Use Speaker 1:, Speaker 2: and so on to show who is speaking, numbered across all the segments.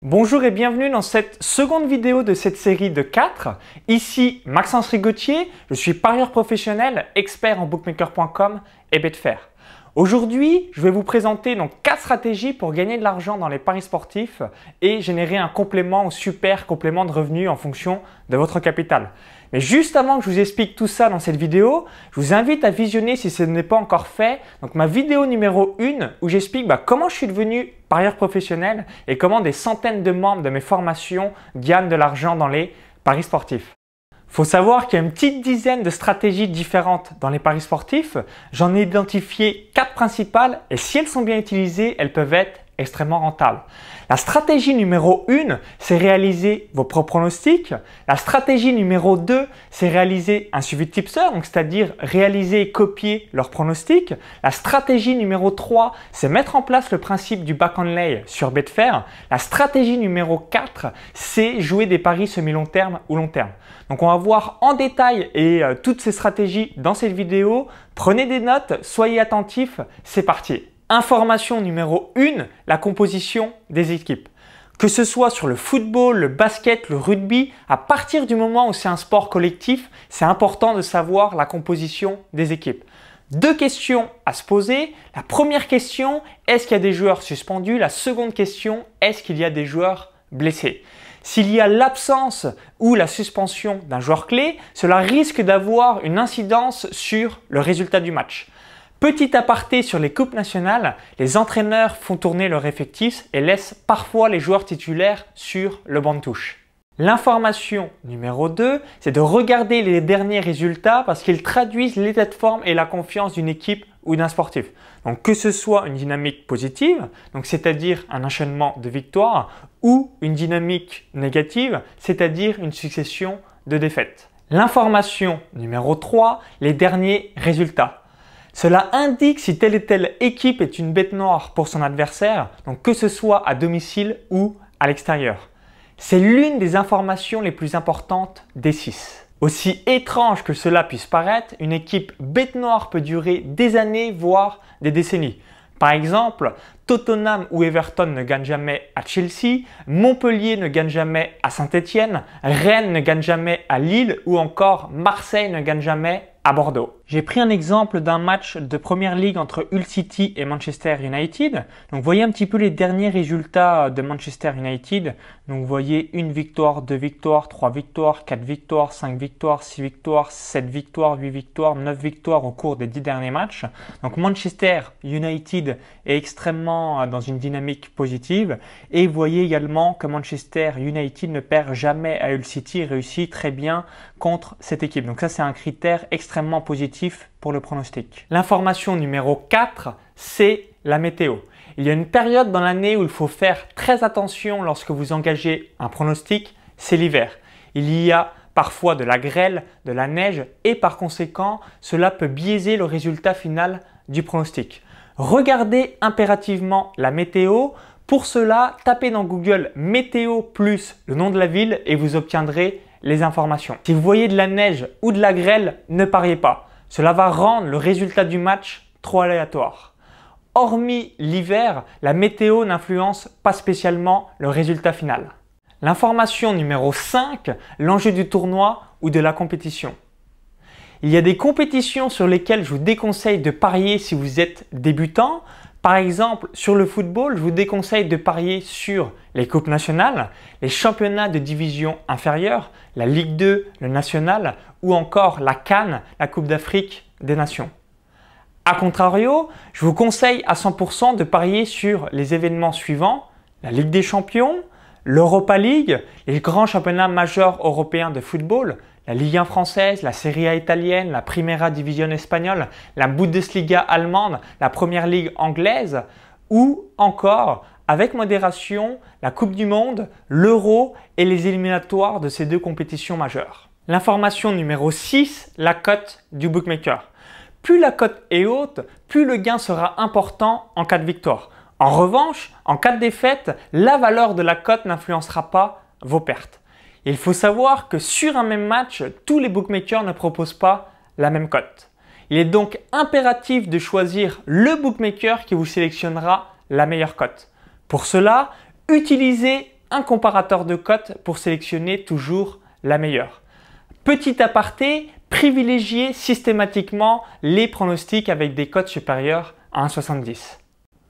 Speaker 1: Bonjour et bienvenue dans cette seconde vidéo de cette série de 4. Ici Maxence Rigotier, je suis parieur professionnel, expert en bookmaker.com et Betfair. Aujourd'hui, je vais vous présenter donc 4 stratégies pour gagner de l'argent dans les paris sportifs et générer un complément ou super complément de revenus en fonction de votre capital. Mais juste avant que je vous explique tout ça dans cette vidéo, je vous invite à visionner si ce n'est pas encore fait donc ma vidéo numéro 1 où j'explique comment je suis devenu parieur professionnel et comment des centaines de membres de mes formations gagnent de l'argent dans les paris sportifs. Il faut savoir qu'il y a une petite dizaine de stratégies différentes dans les paris sportifs. J'en ai identifié 4 principales et si elles sont bien utilisées, elles peuvent être extrêmement rentables. La stratégie numéro 1, c'est réaliser vos propres pronostics. La stratégie numéro 2, c'est réaliser un suivi de tipster, donc c'est-à-dire réaliser et copier leurs pronostics. La stratégie numéro 3, c'est mettre en place le principe du back and lay sur Betfair. La stratégie numéro 4, c'est jouer des paris semi-long terme ou long terme. Donc on va voir en détail toutes ces stratégies dans cette vidéo. Prenez des notes, soyez attentifs, c'est parti. Information numéro 1, la composition des équipes. Que ce soit sur le football, le basket, le rugby, à partir du moment où c'est un sport collectif, c'est important de savoir la composition des équipes. 2 questions à se poser. La première question, est-ce qu'il y a des joueurs suspendus? La seconde question, est-ce qu'il y a des joueurs blessés? S'il y a l'absence ou la suspension d'un joueur clé, cela risque d'avoir une incidence sur le résultat du match. Petit aparté sur les coupes nationales, les entraîneurs font tourner leur effectif et laissent parfois les joueurs titulaires sur le banc de touche. L'information numéro 2, c'est de regarder les derniers résultats parce qu'ils traduisent l'état de forme et la confiance d'une équipe ou d'un sportif. Donc que ce soit une dynamique positive, c'est-à-dire un enchaînement de victoires, ou une dynamique négative, c'est-à-dire une succession de défaites. L'information numéro 3, les derniers résultats. Cela indique si telle et telle équipe est une bête noire pour son adversaire, donc que ce soit à domicile ou à l'extérieur. C'est l'une des informations les plus importantes des 6. Aussi étrange que cela puisse paraître, une équipe bête noire peut durer des années, voire des décennies. Par exemple, Tottenham ou Everton ne gagnent jamais à Chelsea, Montpellier ne gagne jamais à Saint-Étienne, Rennes ne gagne jamais à Lille ou encore Marseille ne gagne jamais à Bordeaux. J'ai pris un exemple d'un match de Première Ligue entre Hull City et Manchester United. Donc, vous voyez un petit peu les derniers résultats de Manchester United. Donc, vous voyez 1 victoire, 2 victoires, 3 victoires, 4 victoires, 5 victoires, 6 victoires, 7 victoires, 8 victoires, 9 victoires au cours des 10 derniers matchs. Donc, Manchester United est extrêmement dans une dynamique positive. Et vous voyez également que Manchester United ne perd jamais à Hull City et réussit très bien contre cette équipe. Donc, ça, c'est un critère extrêmement positif pour le pronostic. L'information numéro 4, c'est la météo. Il y a une période dans l'année où il faut faire très attention lorsque vous engagez un pronostic, c'est l'hiver. Il y a parfois de la grêle, de la neige et par conséquent, cela peut biaiser le résultat final du pronostic. Regardez impérativement la météo. Pour cela, tapez dans Google météo plus le nom de la ville et vous obtiendrez les informations. Si vous voyez de la neige ou de la grêle, ne pariez pas. Cela va rendre le résultat du match trop aléatoire. Hormis l'hiver, la météo n'influence pas spécialement le résultat final. L'information numéro 5, l'enjeu du tournoi ou de la compétition. Il y a des compétitions sur lesquelles je vous déconseille de parier si vous êtes débutant. Par exemple, sur le football, je vous déconseille de parier sur les coupes nationales, les championnats de division inférieure, la Ligue 2, le national ou encore la CAN, la Coupe d'Afrique des Nations. A contrario, je vous conseille à 100% de parier sur les événements suivants, la Ligue des Champions, l'Europa League, les grands championnats majeurs européens de football, la Ligue 1 française, la Serie A italienne, la Primera Division espagnole, la Bundesliga allemande, la Première Ligue anglaise ou encore, avec modération, la Coupe du Monde, l'Euro et les éliminatoires de ces 2 compétitions majeures. L'information numéro 6, la cote du bookmaker. Plus la cote est haute, plus le gain sera important en cas de victoire. En revanche, en cas de défaite, la valeur de la cote n'influencera pas vos pertes. Il faut savoir que sur un même match, tous les bookmakers ne proposent pas la même cote. Il est donc impératif de choisir le bookmaker qui vous sélectionnera la meilleure cote. Pour cela, utilisez un comparateur de cotes pour sélectionner toujours la meilleure. Petit aparté, privilégiez systématiquement les pronostics avec des cotes supérieures à 1,70.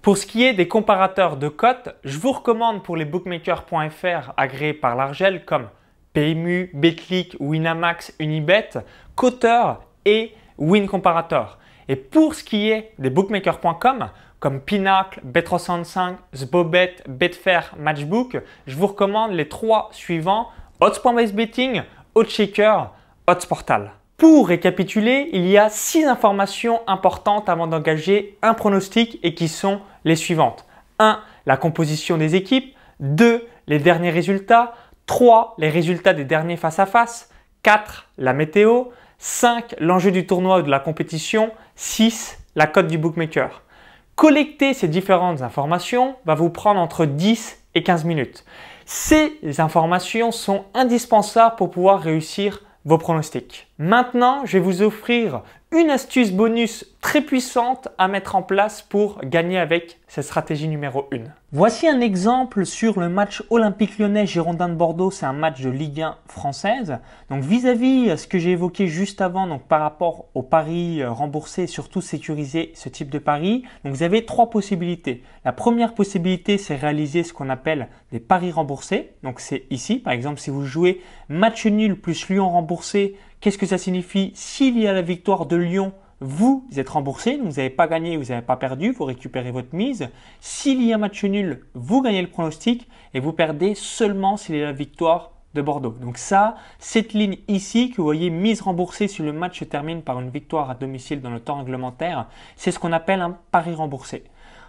Speaker 1: Pour ce qui est des comparateurs de cotes, je vous recommande pour les bookmakers.fr agréés par l'Argel comme PMU, Betclic, Winamax, Unibet, Coteur et Win Comparator. Et pour ce qui est des bookmakers.com comme Pinacle, Bet365, Zbobet, Betfair, Matchbook, je vous recommande les trois suivants: Odds.base Betting, OddsShaker, OddsPortal. Pour récapituler, il y a 6 informations importantes avant d'engager un pronostic et qui sont les suivantes. 1. La composition des équipes. 2. Les derniers résultats. 3. Les résultats des derniers face-à-face. 4. La météo. 5. L'enjeu du tournoi ou de la compétition. 6. La cote du bookmaker. Collecter ces différentes informations va vous prendre entre 10 et 15 minutes. Ces informations sont indispensables pour pouvoir réussir vos pronostics. Maintenant, je vais vous offrir une astuce bonus très puissante à mettre en place pour gagner avec cette stratégie numéro 1. Voici un exemple sur le match Olympique Lyonnais-Girondins de Bordeaux. C'est un match de Ligue 1 française. Donc vis-à-vis ce que j'ai évoqué juste avant, donc par rapport aux paris remboursés et surtout sécuriser ce type de paris, donc vous avez 3 possibilités. La première possibilité, c'est réaliser ce qu'on appelle des paris remboursés. Donc c'est ici, par exemple, si vous jouez match nul plus Lyon remboursé, qu'est-ce que ça signifie? S'il y a la victoire de Lyon, vous êtes remboursé, vous n'avez pas gagné, vous n'avez pas perdu, vous récupérez votre mise. S'il y a match nul, vous gagnez le pronostic et vous perdez seulement s'il y a la victoire de Bordeaux. Donc ça, cette ligne ici que vous voyez mise remboursée si le match se termine par une victoire à domicile dans le temps réglementaire, c'est ce qu'on appelle un pari remboursé.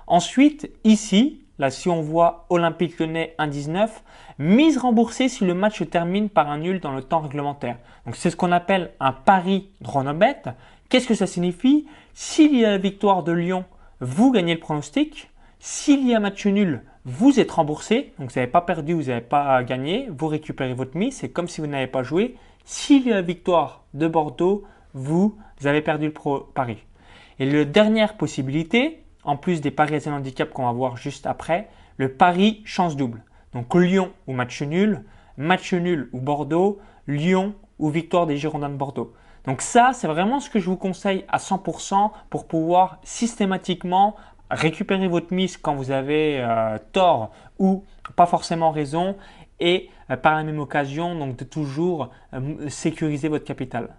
Speaker 1: Ensuite, ici, là si on voit Olympique Lyonnais 1,19, mise remboursée si le match se termine par un nul dans le temps réglementaire. Donc c'est ce qu'on appelle un pari DroneBet. Qu'est-ce que ça signifie? S'il y a la victoire de Lyon, vous gagnez le pronostic. S'il y a match nul, vous êtes remboursé. Donc vous n'avez pas perdu, vous n'avez pas gagné. Vous récupérez votre mise. C'est comme si vous n'avez pas joué. S'il y a la victoire de Bordeaux, vous avez perdu le pari. Et la dernière possibilité, en plus des paris à zéro handicap qu'on va voir juste après, le pari chance double. Donc Lyon ou match nul ou Bordeaux, Lyon ou victoire des Girondins de Bordeaux. Donc ça, c'est vraiment ce que je vous conseille à 100% pour pouvoir systématiquement récupérer votre mise quand vous avez tort ou pas forcément raison et par la même occasion donc de toujours sécuriser votre capital.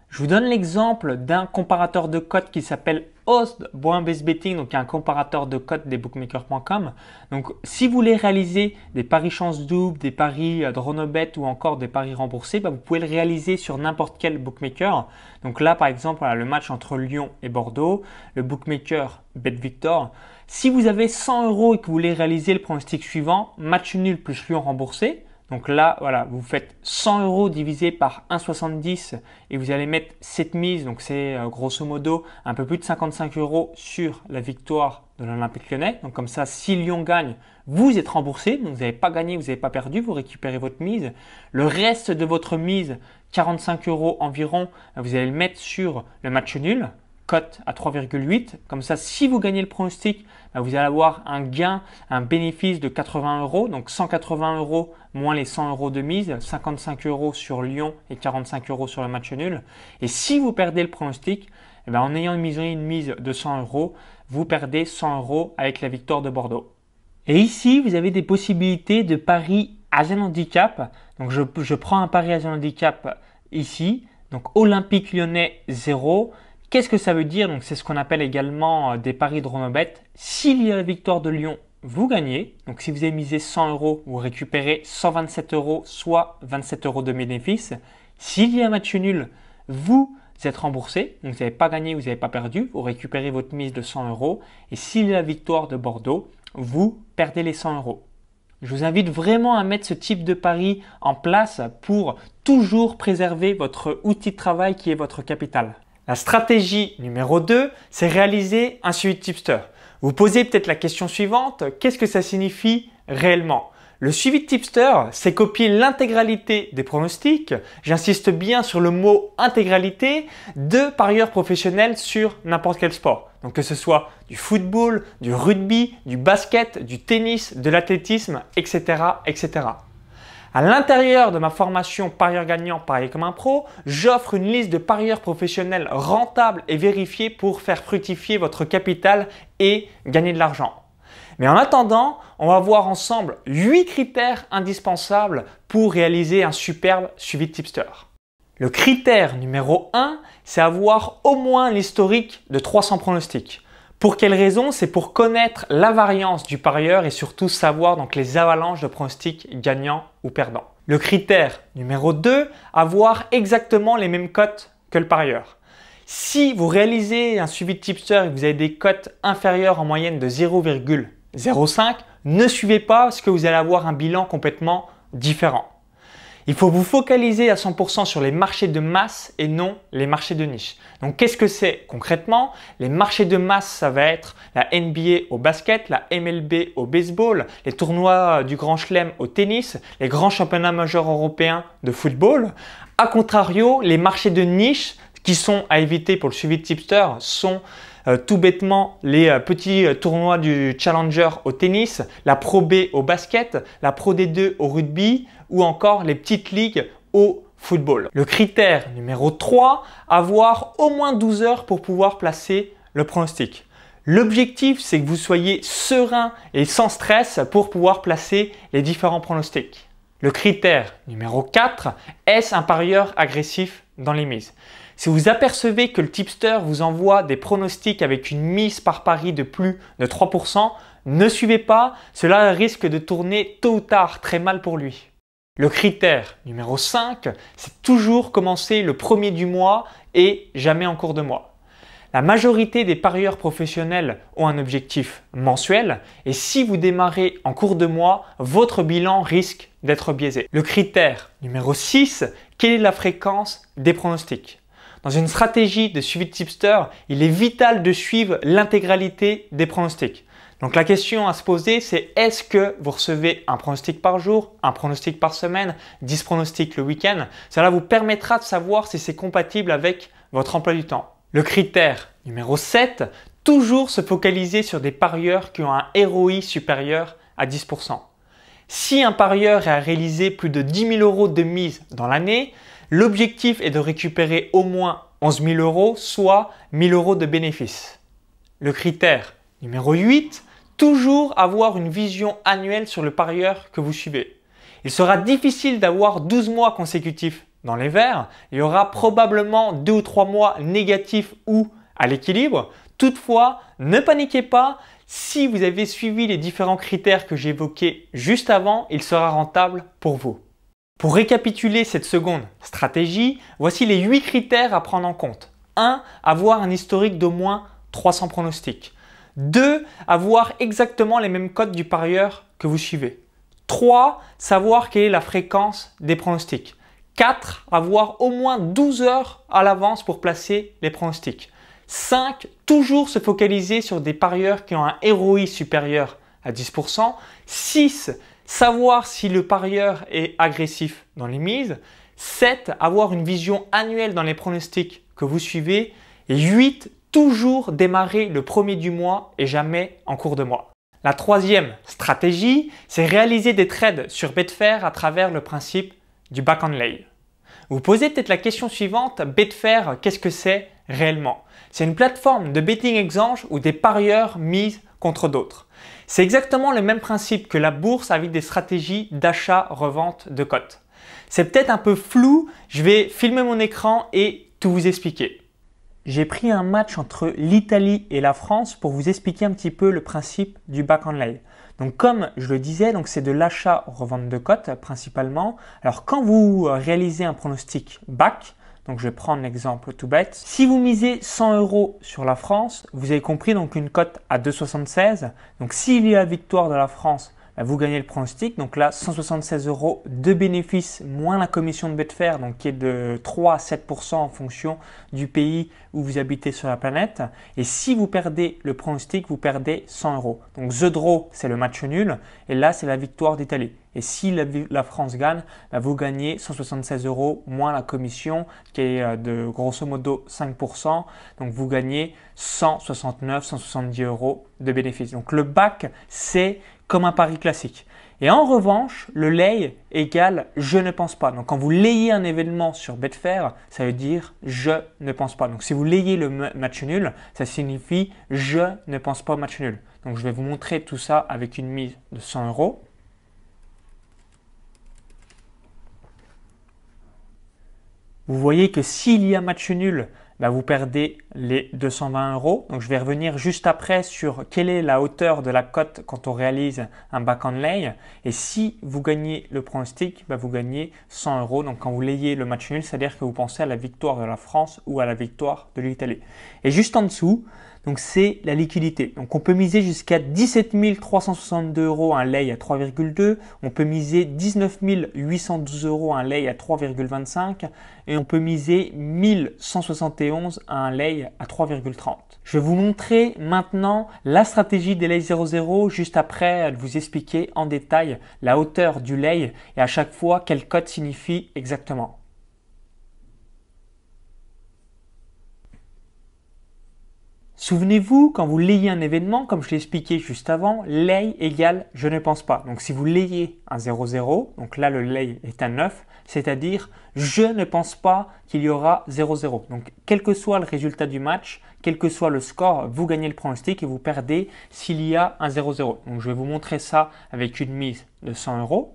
Speaker 1: Je vous donne l'exemple d'un comparateur de cotes qui s'appelle Odds.base Betting, donc un comparateur de cotes des bookmakers.com. Donc, si vous voulez réaliser des paris chance double, des paris DroneBet ou encore des paris remboursés, vous pouvez le réaliser sur n'importe quel bookmaker. Donc là, par exemple, voilà, le match entre Lyon et Bordeaux, le bookmaker BetVictor. Si vous avez 100 € et que vous voulez réaliser le pronostic suivant, match nul plus Lyon remboursé. Donc là, voilà, vous faites 100 € divisé par 1,70 et vous allez mettre cette mise. Donc c'est grosso modo un peu plus de 55 € sur la victoire de l'Olympique Lyonnais. Donc comme ça, si Lyon gagne, vous êtes remboursé. Donc vous n'avez pas gagné, vous n'avez pas perdu, vous récupérez votre mise. Le reste de votre mise, 45 € environ, vous allez le mettre sur le match nul. Cote à 3,8. Comme ça, si vous gagnez le pronostic, vous allez avoir un gain, un bénéfice de 80 €. Donc 180 € moins les 100 € de mise, 55 € sur Lyon et 45 € sur le match nul. Et si vous perdez le pronostic, en ayant misé une mise de 100 €, vous perdez 100 € avec la victoire de Bordeaux. Et ici, vous avez des possibilités de paris à zéro handicap. Donc je prends un pari à zéro handicap ici. Donc Olympique Lyonnais 0. Qu'est-ce que ça veut dire? Donc c'est ce qu'on appelle également des paris DroneBet. S'il y a la victoire de Lyon, vous gagnez. Donc si vous avez misé 100 €, vous récupérez 127 €, soit 27 € de bénéfice. S'il y a un match nul, vous êtes remboursé. Donc vous n'avez pas gagné, vous n'avez pas perdu. Vous récupérez votre mise de 100 €. Et s'il y a la victoire de Bordeaux, vous perdez les 100 €. Je vous invite vraiment à mettre ce type de pari en place pour toujours préserver votre outil de travail qui est votre capital. La stratégie numéro 2, c'est réaliser un suivi de tipster. Vous posez peut-être la question suivante, qu'est-ce que ça signifie réellement? Le suivi de tipster, c'est copier l'intégralité des pronostics, j'insiste bien sur le mot intégralité, de parieurs professionnels sur n'importe quel sport. Donc que ce soit du football, du rugby, du basket, du tennis, de l'athlétisme, etc., etc. À l'intérieur de ma formation Parieur gagnant, parier comme un pro, j'offre une liste de parieurs professionnels rentables et vérifiés pour faire fructifier votre capital et gagner de l'argent. Mais en attendant, on va voir ensemble 8 critères indispensables pour réaliser un superbe suivi de tipster. Le critère numéro 1, c'est avoir au moins l'historique de 300 pronostics. Pour quelle raison? C'est pour connaître la variance du parieur et surtout savoir donc les avalanches de pronostics gagnants ou perdants. Le critère numéro 2, avoir exactement les mêmes cotes que le parieur. Si vous réalisez un suivi de tipster et que vous avez des cotes inférieures en moyenne de 0,05, ne suivez pas parce que vous allez avoir un bilan complètement différent. Il faut vous focaliser à 100% sur les marchés de masse et non les marchés de niche. Donc qu'est-ce que c'est concrètement? Les marchés de masse, ça va être la NBA au basket, la MLB au baseball, les tournois du Grand Chelem au tennis, les grands championnats majeurs européens de football. A contrario, les marchés de niche qui sont à éviter pour le suivi de tipster sont tout bêtement les petits tournois du Challenger au tennis, la Pro B au basket, la Pro D2 au rugby ou encore les petites ligues au football. Le critère numéro 3, avoir au moins 12 heures pour pouvoir placer le pronostic. L'objectif, c'est que vous soyez serein et sans stress pour pouvoir placer les différents pronostics. Le critère numéro 4, est-ce un parieur agressif dans les mises? Si vous apercevez que le tipster vous envoie des pronostics avec une mise par pari de plus de 3%, ne suivez pas, cela risque de tourner tôt ou tard très mal pour lui. Le critère numéro 5, c'est toujours commencer le premier du mois et jamais en cours de mois. La majorité des parieurs professionnels ont un objectif mensuel et si vous démarrez en cours de mois, votre bilan risque d'être biaisé. Le critère numéro 6, quelle est la fréquence des pronostics? Dans une stratégie de suivi de tipster, il est vital de suivre l'intégralité des pronostics. Donc la question à se poser, c'est est-ce que vous recevez un pronostic par jour, un pronostic par semaine, 10 pronostics le week-end? Cela vous permettra de savoir si c'est compatible avec votre emploi du temps. Le critère numéro 7, toujours se focaliser sur des parieurs qui ont un ROI supérieur à 10%. Si un parieur a réalisé plus de 10 000 € de mise dans l'année, l'objectif est de récupérer au moins 11 000 €, soit 1 000 € de bénéfices. Le critère numéro 8, toujours avoir une vision annuelle sur le parieur que vous suivez. Il sera difficile d'avoir 12 mois consécutifs dans les verts. Il y aura probablement 2 ou 3 mois négatifs ou à l'équilibre. Toutefois, ne paniquez pas. Si vous avez suivi les différents critères que j'ai évoqués juste avant, il sera rentable pour vous. Pour récapituler cette seconde stratégie, voici les 8 critères à prendre en compte. 1. Avoir un historique d'au moins 300 pronostics. 2. Avoir exactement les mêmes cotes du parieur que vous suivez. 3. Savoir quelle est la fréquence des pronostics. 4. Avoir au moins 12 heures à l'avance pour placer les pronostics. 5. Toujours se focaliser sur des parieurs qui ont un ROI supérieur à 10%. 6. Savoir si le parieur est agressif dans les mises. 7. Avoir une vision annuelle dans les pronostics que vous suivez. Et 8. Toujours démarrer le premier du mois et jamais en cours de mois. La troisième stratégie, c'est réaliser des trades sur Betfair à travers le principe du back and lay. Vous posez peut-être la question suivante, Betfair, qu'est-ce que c'est réellement? C'est une plateforme de betting exchange où des parieurs misent contre d'autres. C'est exactement le même principe que la bourse avec des stratégies d'achat-revente de cotes. C'est peut-être un peu flou, je vais filmer mon écran et tout vous expliquer. J'ai pris un match entre l'Italie et la France pour vous expliquer un petit peu le principe du back and lay. Donc comme je le disais, c'est de l'achat-revente de cotes principalement. Alors quand vous réalisez un pronostic back, donc je vais prendre l'exemple tout bête. Si vous misez 100 € sur la France, vous avez compris donc une cote à 2,76. Donc s'il y a victoire de la France, vous gagnez le pronostic. Donc là, 176 € de bénéfices moins la commission de Betfair, donc qui est de 3 à 7% en fonction du pays où vous habitez sur la planète. Et si vous perdez le pronostic, vous perdez 100 €. Donc The Draw, c'est le match nul et là, c'est la victoire d'Italie. Et si la France gagne, vous gagnez 176 € moins la commission qui est de grosso modo 5%. Donc vous gagnez 169, 170 € de bénéfices. Donc le back, c'est comme un pari classique. Et en revanche, le lay égale je ne pense pas. Donc quand vous layez un événement sur Betfair, ça veut dire je ne pense pas. Donc si vous layez le match nul, ça signifie je ne pense pas au match nul. Donc je vais vous montrer tout ça avec une mise de 100 €. Vous voyez que s'il y a match nul, vous perdez les 220 €. Donc je vais revenir juste après sur quelle est la hauteur de la cote quand on réalise un back and lay. Et si vous gagnez le pronostic, vous gagnez 100 €. Donc quand vous layez le match nul, c'est-à-dire que vous pensez à la victoire de la France ou à la victoire de l'Italie. Et juste en dessous, donc c'est la liquidité. Donc on peut miser jusqu'à 17 362 € un lay à 3,2. On peut miser 19 812 € un lay à 3,25. Et on peut miser 1171 à un lay à 3,30. Je vais vous montrer maintenant la stratégie des lay 0,0 juste après vous expliquer en détail la hauteur du lay et à chaque fois quelle cote signifie exactement. Souvenez-vous, quand vous layez un événement, comme je l'ai expliqué juste avant, lay égale je ne pense pas. Donc si vous layez un 0,0, donc là le lay est un 9, c'est-à-dire je ne pense pas qu'il y aura 0,0. Donc quel que soit le résultat du match, quel que soit le score, vous gagnez le pronostic et vous perdez s'il y a un 0,0. Donc je vais vous montrer ça avec une mise de 100 €.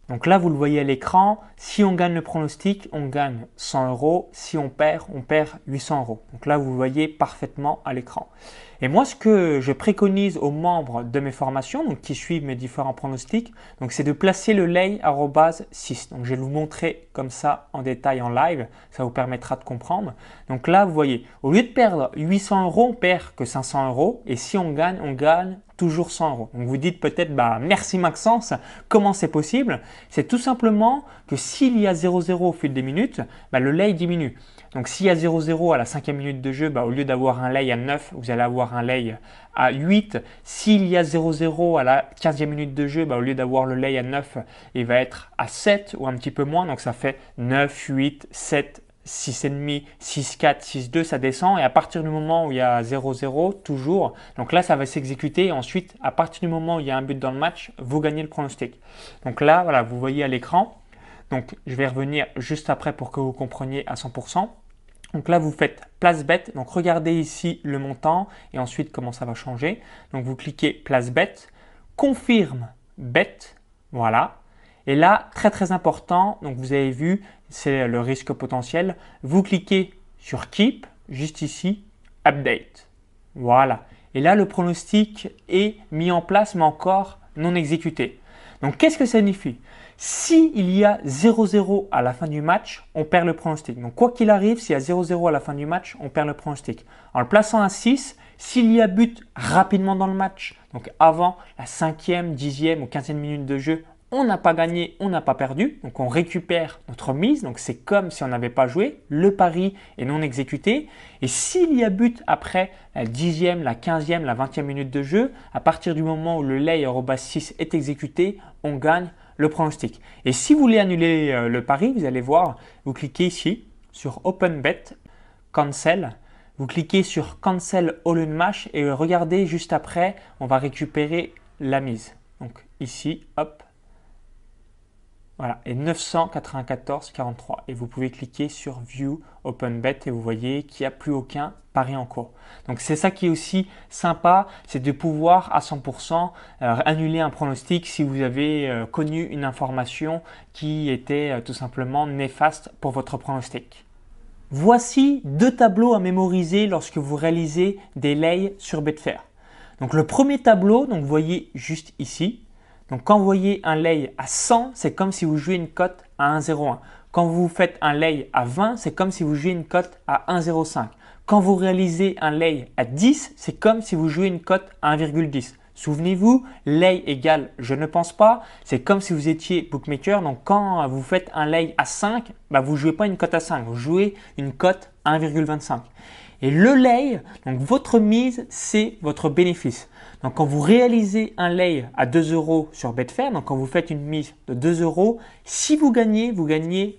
Speaker 1: Donc là, vous le voyez à l'écran, si on gagne le pronostic, on gagne 100 €. Si on perd 800 €. Donc là, vous le voyez parfaitement à l'écran. Et moi, ce que je préconise aux membres de mes formations, donc qui suivent mes différents pronostics, c'est de placer le lay @6. Donc je vais vous montrer comme ça en détail en live, ça vous permettra de comprendre. Donc là, vous voyez, au lieu de perdre 800 €, on perd que 500 €. Et si on gagne toujours 100 €. Donc vous dites peut-être, merci Maxence, comment c'est possible? C'est tout simplement que s'il y a 0,0 au fil des minutes, le lay diminue. Donc s'il y a 0,0 à la 5e minute de jeu, au lieu d'avoir un lay à 9, vous allez avoir un lay à 8. S'il y a 0,0 à la 15e minute de jeu, au lieu d'avoir le lay à 9, il va être à 7 ou un petit peu moins. Donc ça fait 9, 8, 7, 6,5, 6,4, 6,2, ça descend et à partir du moment où il y a 0,0 toujours, donc là ça va s'exécuter et ensuite à partir du moment où il y a un but dans le match, vous gagnez le pronostic. Donc là, voilà, vous voyez à l'écran. Donc je vais revenir juste après pour que vous compreniez à 100%. Donc là, vous faites place bet. Donc regardez ici le montant et ensuite comment ça va changer. Donc vous cliquez place bet, confirme bet, voilà. Et là, très très important, donc vous avez vu, c'est le risque potentiel. Vous cliquez sur keep, juste ici, update. Voilà. Et là, le pronostic est mis en place, mais encore non exécuté. Donc qu'est-ce que ça signifie? S'il y a 0,0 à la fin du match, on perd le pronostic. Donc quoi qu'il arrive, s'il y a 0,0 à la fin du match, on perd le pronostic. En le plaçant à 6, s'il y a but rapidement dans le match, donc avant la 5e, 10e ou 15e minute de jeu, on n'a pas gagné, on n'a pas perdu, donc on récupère notre mise, donc c'est comme si on n'avait pas joué, le pari est non exécuté. Et s'il y a but après la 10e, la 15e, la 20e minute de jeu, à partir du moment où le lay @6 est exécuté, on gagne le pronostic. Et si vous voulez annuler le pari, vous allez voir, vous cliquez ici sur Open Bet, Cancel. Vous cliquez sur Cancel All in Match et regardez juste après, on va récupérer la mise. Donc ici, hop. Voilà, et 994,43. Et vous pouvez cliquer sur View Open Bet et vous voyez qu'il n'y a plus aucun pari en cours. Donc c'est ça qui est aussi sympa, c'est de pouvoir à 100% annuler un pronostic si vous avez connu une information qui était tout simplement néfaste pour votre pronostic. Voici deux tableaux à mémoriser lorsque vous réalisez des lays sur Betfair. Donc le premier tableau, donc vous voyez juste ici. Donc quand vous voyez un lay à 100, c'est comme si vous jouez une cote à 1,01. Quand vous faites un lay à 20, c'est comme si vous jouez une cote à 1,05. Quand vous réalisez un lay à 10, c'est comme si vous jouez une cote à 1,10. Souvenez-vous, lay égale je ne pense pas, c'est comme si vous étiez bookmaker. Donc quand vous faites un lay à 5, vous ne jouez pas une cote à 5, vous jouez une cote à 1,25. Et le lay, donc votre mise, c'est votre bénéfice. Donc quand vous réalisez un lay à 2 euros sur Betfair, donc quand vous faites une mise de 2 euros, si vous gagnez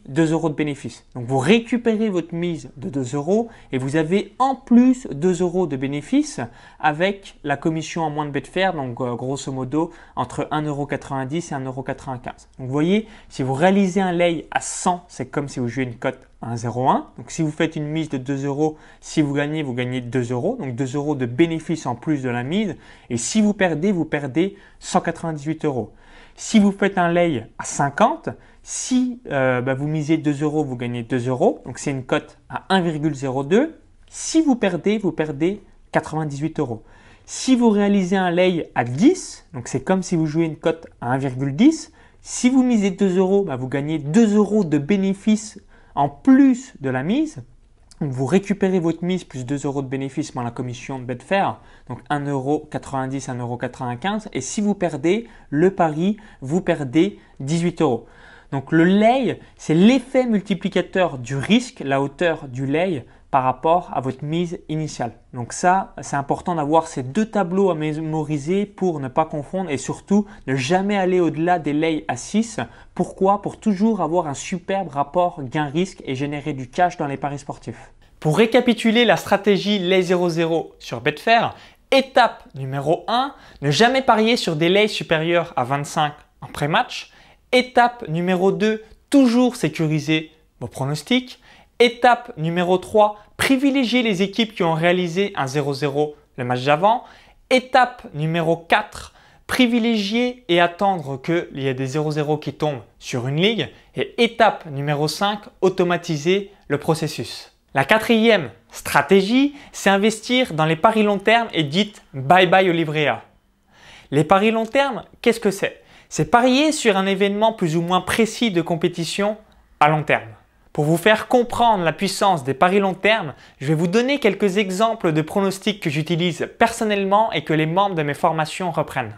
Speaker 1: 2 euros de bénéfice. Donc vous récupérez votre mise de 2 euros et vous avez en plus 2 euros de bénéfice avec la commission en moins de Betfair, donc grosso modo entre 1,90 € et 1,95 €. Donc vous voyez, si vous réalisez un lay à 100, c'est comme si vous jouez une cote à 1,01. Donc si vous faites une mise de 2 euros, si vous gagnez 2 euros. Donc 2 euros de bénéfice en plus de la mise. Et si vous perdez 198 euros. Si vous faites un lay à 50, si vous misez 2 euros, vous gagnez 2 euros. Donc c'est une cote à 1,02. Si vous perdez 98 euros. Si vous réalisez un lay à 10, donc c'est comme si vous jouez une cote à 1,10. Si vous misez 2 euros, vous gagnez 2 euros de bénéfice en plus de la mise. Donc vous récupérez votre mise plus 2 euros de bénéfice moins la commission de Betfair, donc 1,90 €, 1,95 €. Et si vous perdez le pari, vous perdez 18 euros. Donc le lay, c'est l'effet multiplicateur du risque, la hauteur du lay par rapport à votre mise initiale. Donc ça, c'est important d'avoir ces deux tableaux à mémoriser pour ne pas confondre et surtout ne jamais aller au-delà des lays à 6. Pourquoi? Pour toujours avoir un superbe rapport gain-risque et générer du cash dans les paris sportifs. Pour récapituler la stratégie lay 0-0 sur Betfair, étape numéro 1, ne jamais parier sur des lays supérieurs à 25 en pré-match. Étape numéro 2, toujours sécuriser vos pronostics. Étape numéro 3, privilégier les équipes qui ont réalisé un 0-0 le match d'avant. Étape numéro 4, privilégier et attendre qu'il y ait des 0-0 qui tombent sur une ligue. Et étape numéro 5, automatiser le processus. La quatrième stratégie, c'est investir dans les paris long terme et dites bye bye au livret A. Les paris long terme, qu'est-ce que c'est? C'est parier sur un événement plus ou moins précis de compétition à long terme. Pour vous faire comprendre la puissance des paris long terme, je vais vous donner quelques exemples de pronostics que j'utilise personnellement et que les membres de mes formations reprennent.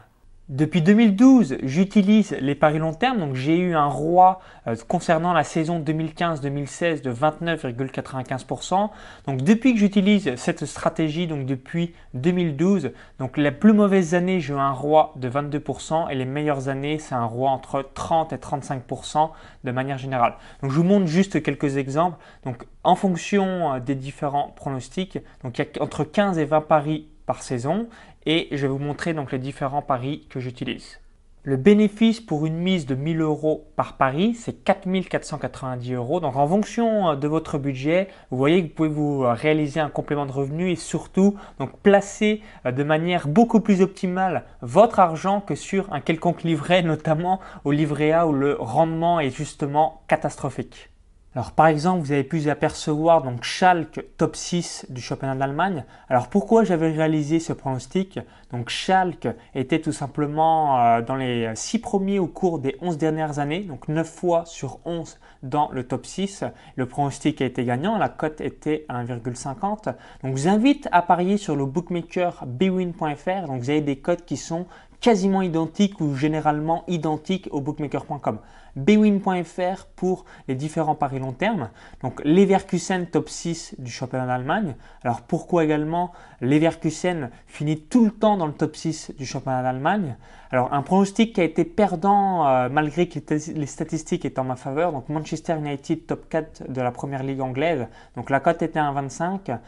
Speaker 1: Depuis 2012, j'utilise les paris long terme. Donc j'ai eu un ROI concernant la saison 2015-2016 de 29,95%. Donc depuis que j'utilise cette stratégie, donc depuis 2012, donc les plus mauvaises années, j'ai eu un ROI de 22% et les meilleures années, c'est un ROI entre 30 et 35% de manière générale. Donc je vous montre juste quelques exemples. Donc en fonction des différents pronostics, donc il y a entre 15 et 20 paris par saison. Et je vais vous montrer donc les différents paris que j'utilise. Le bénéfice pour une mise de 1 000 € par pari, c'est 4 490 €. Donc en fonction de votre budget, vous voyez que vous pouvez vous réaliser un complément de revenu et surtout donc placer de manière beaucoup plus optimale votre argent que sur un quelconque livret, notamment au livret A où le rendement est justement catastrophique. Alors par exemple, vous avez pu apercevoir donc Schalke top 6 du championnat d'Allemagne. Alors pourquoi j'avais réalisé ce pronostic? Donc Schalke était tout simplement dans les 6 premiers au cours des 11 dernières années, donc 9 fois sur 11 dans le top 6. Le pronostic a été gagnant, la cote était à 1,50. Donc je vous invite à parier sur le bookmaker bwin.fr. Donc vous avez des cotes qui sont quasiment identiques ou généralement identiques au bookmaker.com. bwin.fr pour les différents paris long terme. Donc Leverkusen top 6 du championnat d'Allemagne. Alors pourquoi également Leverkusen finit tout le temps dans le top 6 du championnat d'Allemagne? Alors un pronostic qui a été perdant malgré que les statistiques étaient en ma faveur. Donc Manchester United top 4 de la première ligue anglaise. Donc la cote était à 1,25.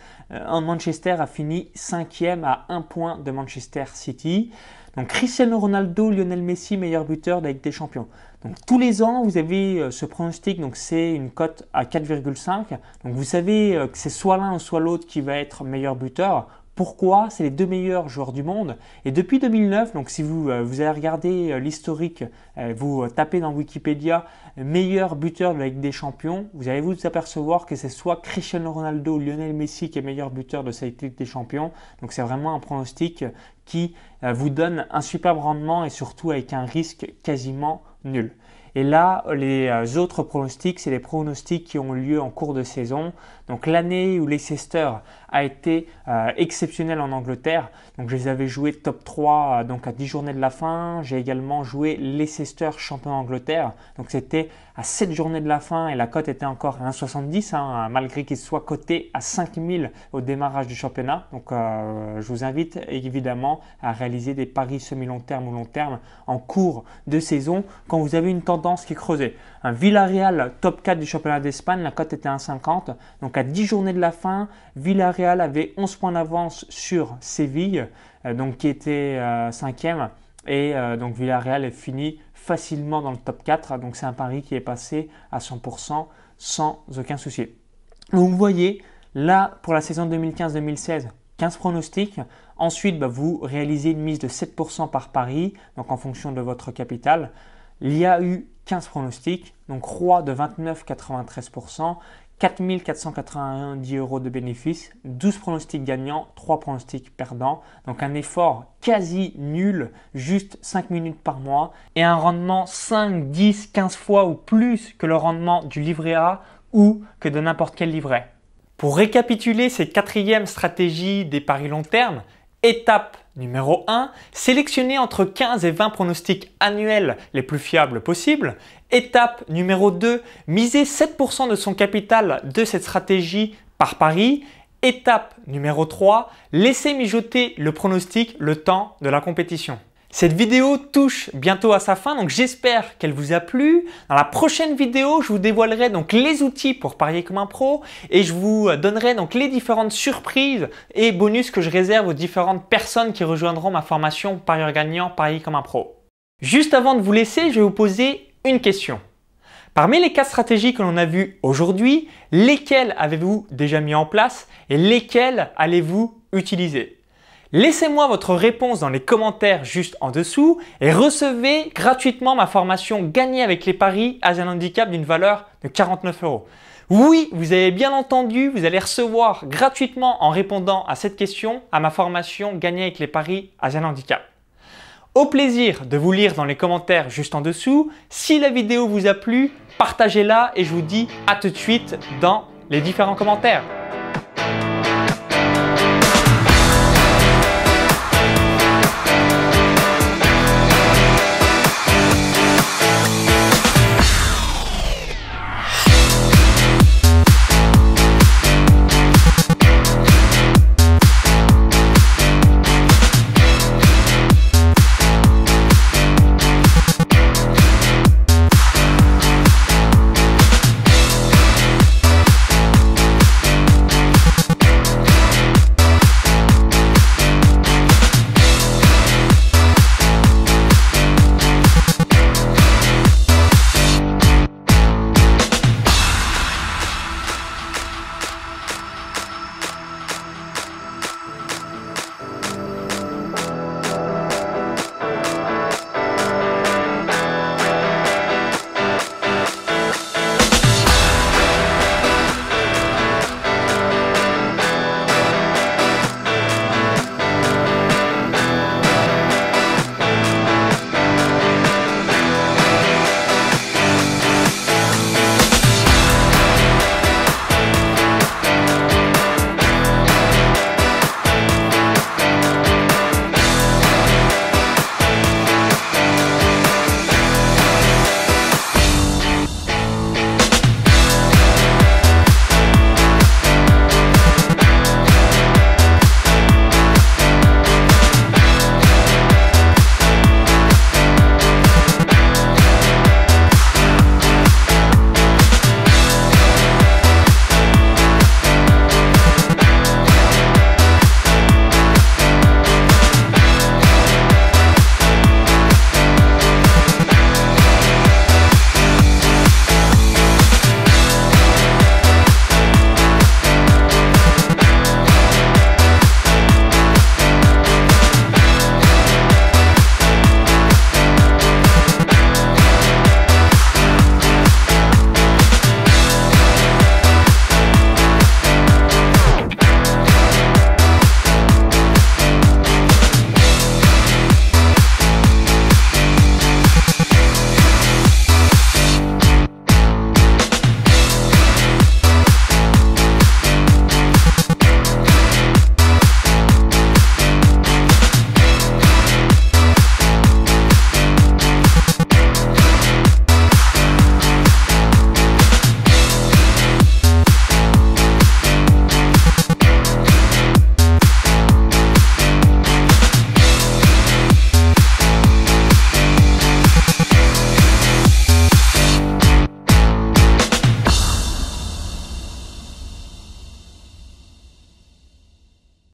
Speaker 1: Manchester a fini 5e à 1 point de Manchester City. Donc Cristiano Ronaldo, Lionel Messi, meilleur buteur de la Ligue des Champions. Donc tous les ans, vous avez ce pronostic, donc c'est une cote à 4,5. Donc vous savez que c'est soit l'un ou soit l'autre qui va être meilleur buteur. Pourquoi? C'est les deux meilleurs joueurs du monde. Et depuis 2009, donc si vous allez regarder l'historique, vous tapez dans Wikipédia meilleur buteur de la Ligue des Champions, vous allez vous apercevoir que c'est soit Cristiano Ronaldo ou Lionel Messi qui est meilleur buteur de cette Ligue des Champions. Donc c'est vraiment un pronostic qui vous donne un superbe rendement et surtout avec un risque quasiment nul. Et là, les autres pronostics, c'est les pronostics qui ont lieu en cours de saison. Donc l'année où Leicester a été exceptionnel en Angleterre, donc je les avais joués top 3 donc à 10 journées de la fin. J'ai également joué Leicester champion d'Angleterre, donc c'était à 7 journées de la fin et la cote était encore à 1,70 malgré qu'il soit coté à 5000 au démarrage du championnat. Donc je vous invite évidemment à réaliser des paris semi-long terme ou long terme en cours de saison quand vous avez une tendance qui est creusée. Un Villarreal top 4 du championnat d'Espagne, la cote était à 1,50. Donc à 10 journées de la fin, Villarreal avait 11 points d'avance sur Séville, donc qui était 5e. Et donc Villarreal est fini facilement dans le top 4. Donc c'est un pari qui est passé à 100% sans aucun souci. Donc vous voyez, là pour la saison 2015-2016, 15 pronostics. Ensuite, vous réalisez une mise de 7% par pari, donc en fonction de votre capital. Il y a eu 15 pronostics, donc roi de 29,93%, 4 490 € de bénéfices, 12 pronostics gagnants, 3 pronostics perdants. Donc un effort quasi nul, juste 5 minutes par mois et un rendement 5, 10, 15 fois ou plus que le rendement du livret A ou que de n'importe quel livret. Pour récapituler cette quatrième stratégie des paris long terme, étape numéro 1, sélectionner entre 15 et 20 pronostics annuels les plus fiables possibles. Étape numéro 2, miser 7% de son capital de cette stratégie par pari. Étape numéro 3, laisser mijoter le pronostic le temps de la compétition. Cette vidéo touche bientôt à sa fin, donc j'espère qu'elle vous a plu. Dans la prochaine vidéo, je vous dévoilerai donc les outils pour parier comme un pro et je vous donnerai donc les différentes surprises et bonus que je réserve aux différentes personnes qui rejoindront ma formation Parieur gagnant, parier comme un pro. Juste avant de vous laisser, je vais vous poser une question. Parmi les 4 stratégies que l'on a vues aujourd'hui, lesquelles avez-vous déjà mis en place et lesquelles allez-vous utiliser ? Laissez-moi votre réponse dans les commentaires juste en dessous et recevez gratuitement ma formation Gagner avec les paris à un handicap d'une valeur de 49 €. Oui, vous avez bien entendu, vous allez recevoir gratuitement en répondant à cette question à ma formation Gagner avec les paris à un handicap. Au plaisir de vous lire dans les commentaires juste en dessous. Si la vidéo vous a plu, partagez-la et je vous dis à tout de suite dans les différents commentaires.